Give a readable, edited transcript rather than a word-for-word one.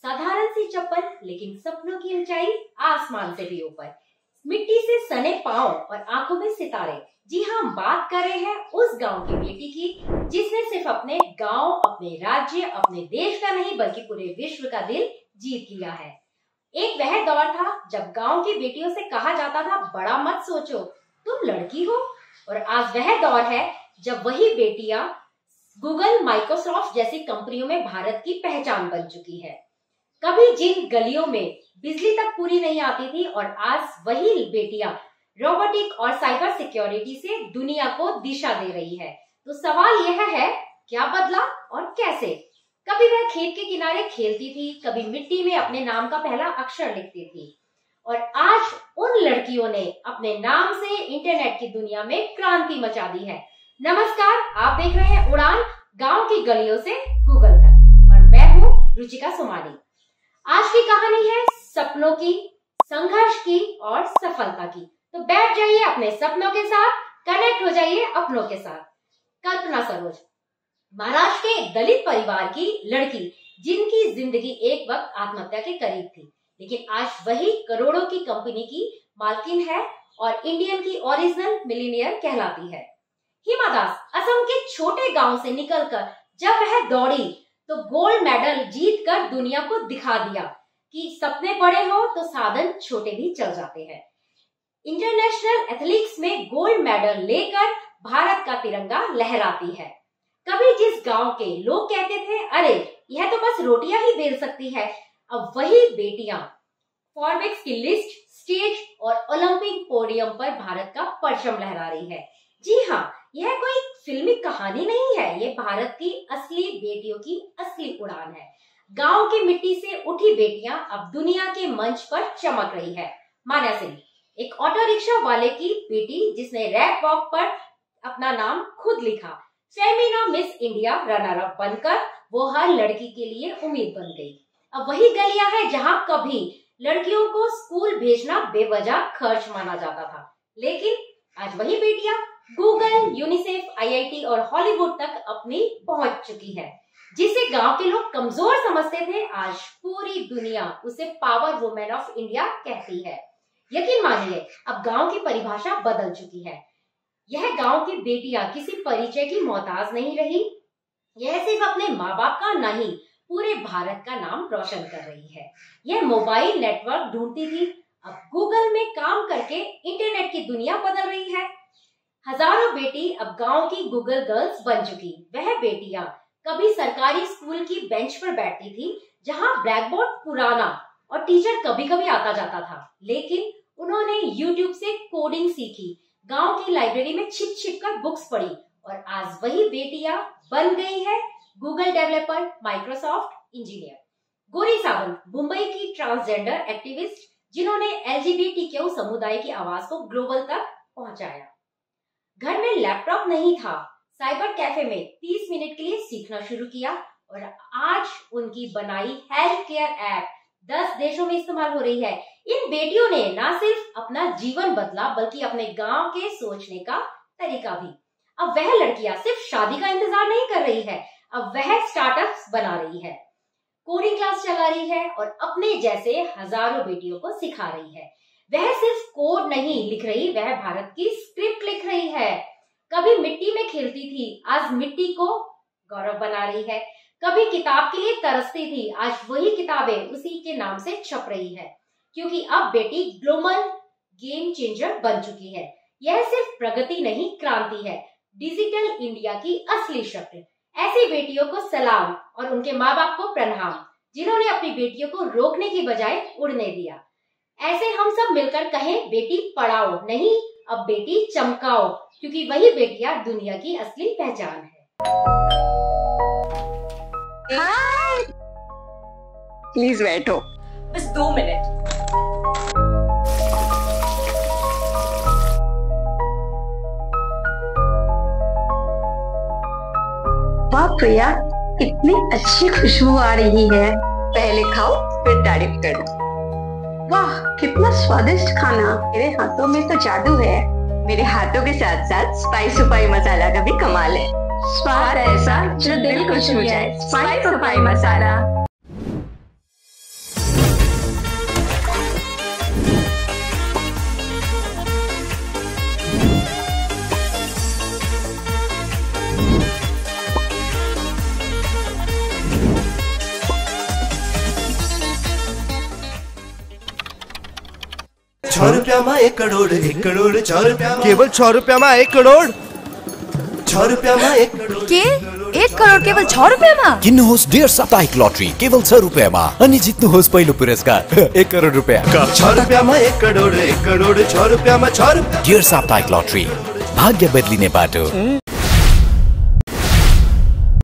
साधारण सी चप्पल लेकिन सपनों की ऊंचाई आसमान से भी ऊपर, मिट्टी से सने पांव और आंखों में सितारे। जी हाँ, हम बात कर रहे हैं उस गांव की बेटी की जिसने सिर्फ अपने गांव, अपने राज्य, अपने देश का नहीं बल्कि पूरे विश्व का दिल जीत लिया है। एक वह दौर था जब गांव की बेटियों से कहा जाता था, बड़ा मत सोचो, तुम लड़की हो। और आज वह दौर है जब वही बेटियां गूगल, माइक्रोसॉफ्ट जैसी कंपनियों में भारत की पहचान बन चुकी है। कभी जिन गलियों में बिजली तक पूरी नहीं आती थी और आज वही बेटियां रोबोटिक और साइबर सिक्योरिटी से दुनिया को दिशा दे रही है। तो सवाल यह है, क्या बदला और कैसे? कभी वह खेत के किनारे खेलती थी, कभी मिट्टी में अपने नाम का पहला अक्षर लिखती थी, और आज उन लड़कियों ने अपने नाम से इंटरनेट की दुनिया में क्रांति मचा दी है। नमस्कार, आप देख रहे हैं उड़ान, गांव की गलियों से गूगल तक, और मैं हूँ रुचिका सोमानी। आज की कहानी है सपनों की, संघर्ष की और सफलता की। तो बैठ जाइए अपने सपनों के साथ, कनेक्ट हो जाइए अपनों के साथ। कल्पना सरोज, महाराष्ट्र के एक दलित परिवार की लड़की जिनकी जिंदगी एक वक्त आत्महत्या के करीब थी, लेकिन आज वही करोड़ों की कंपनी की मालकिन है और इंडियन की ओरिजिनल मिलीनियर कहलाती है। हिमा दास, असम के छोटे गांव से निकलकर जब वह दौड़ी तो गोल्ड मेडल जीतकर दुनिया को दिखा दिया कि सपने बड़े हो तो साधन छोटे भी चल जाते हैं। इंटरनेशनल एथलेटिक्स में गोल्ड मेडल लेकर भारत का तिरंगा लहराती है। कभी जिस गांव के लोग कहते थे, अरे यह तो बस रोटियां ही बेल सकती है, अब वही बेटियां फॉर्ब्स की लिस्ट, स्टेज और ओलंपिक पोडियम पर भारत का परचम लहरा रही है। जी हाँ, यह कोई फिल्मी कहानी नहीं है, ये भारत की असली बेटियों की असली उड़ान है। गांव की मिट्टी से उठी बेटियां अब दुनिया के मंच पर चमक रही है। मान्या सिंह, एक ऑटो रिक्शा वाले की बेटी जिसने रैप वॉक पर अपना नाम खुद लिखा, Femina miss India runner up बनकर वो हर लड़की के लिए उम्मीद बन गई। अब वही गलियां हैं जहां कभी लड़कियों को स्कूल भेजना बेवजह खर्च माना जाता था, लेकिन आज वही बेटियां गूगल, यूनिसेफ, आईआईटी और हॉलीवुड तक अपनी पहुंच चुकी है। जिसे गांव के लोग कमजोर समझते थे, आज पूरी दुनिया उसे पावर वुमेन ऑफ इंडिया कहती है। यकीन मानिए, अब गांव की परिभाषा बदल चुकी है। यह गांव की बेटियां किसी परिचय की मोहताज नहीं रही, यह सिर्फ अपने माँ बाप का नहीं, पूरे भारत का नाम रोशन कर रही है। यह मोबाइल नेटवर्क ढूंढती थी, अब गूगल में काम करके इंटरनेट की दुनिया बदल रही है। हजारों बेटी अब गांव की गूगल गर्ल्स बन चुकी। वह बेटियां कभी सरकारी स्कूल की बेंच पर बैठती थी जहां ब्लैक बोर्ड पुराना और टीचर कभी कभी आता जाता था, लेकिन उन्होंने यूट्यूब से कोडिंग सीखी, गांव की लाइब्रेरी में छिप छिप कर बुक्स पढ़ी, और आज वही बेटियां बन गई है Google developer, Microsoft engineer. Gauri Sawant, Mumbai की ट्रांसजेंडर एक्टिविस्ट जिन्होंने LGBTQ समुदाय की आवाज को ग्लोबल तक पहुंचाया। घर में लैपटॉप नहीं था, साइबर कैफे में 30 मिनट के लिए सीखना शुरू किया, और आज उनकी बनाई हेल्थ केयर ऐप 10 देशों में इस्तेमाल हो रही है। इन बेटियों ने न सिर्फ अपना जीवन बदला बल्कि अपने गांव के सोचने का तरीका भी। अब वह लड़कियां सिर्फ शादी का इंतजार नहीं कर रही है, अब वह स्टार्टअप्स बना रही है, कोडिंग क्लास चला रही है और अपने जैसे हजारों बेटियों को सिखा रही है। वह सिर्फ कोड नहीं लिख रही, वह भारत की स्क्रिप्ट लिख रही है। कभी मिट्टी में खेलती थी, आज मिट्टी को गौरव बना रही है। कभी किताब के लिए तरसती थी, आज वही किताबें उसी के नाम से छप रही है, क्योंकि अब बेटी ग्लोबल गेम चेंजर बन चुकी है। यह सिर्फ प्रगति नहीं, क्रांति है, डिजिटल इंडिया की असली शक्ति। ऐसी बेटियों को सलाम और उनके माँ बाप को प्रणाम, जिन्होंने अपनी बेटियों को रोकने की बजाय उड़ने दिया। ऐसे हम सब मिलकर कहें, बेटी पढ़ाओ नहीं, अब बेटी चमकाओ, क्योंकि वही बेटियां दुनिया की असली पहचान है। हाय, प्लीज बैठो, बस 2 मिनट। वाह प्रिया, इतनी अच्छी खुशबू आ रही है। पहले खाओ फिर तारीफ करना। वाह, कितना स्वादिष्ट खाना। मेरे हाथों में तो जादू है। मेरे हाथों के साथ साथ स्पाइस सुपाई मसाला का भी कमाल है। स्वाद ऐसा जो दिल को छू जाए। स्पाइस सुपाई मसाला। 6 रुपैयाँमा 1 करोड 1 करोड 6 रुपैयाँमा केवल 6 रुपैयाँमा 1 करोड 6 रुपैयाँमा 1 करोड के 1 करोड केवल 6 रुपैयाँमा किन्नुहोस् डेढ साप्ताहिक लटरी केवल 6 रुपैयाँमा अनि जित्नुहोस् पहिलो पुरस्कार 1 करोड रुपैयाँ 6 रुपैयाँमा 1 करोड 1 करोड 6 रुपैयाँमा 6 रुपैयाँ डेढ साप्ताहिक लटरी भाग्य बदलिने बाटो।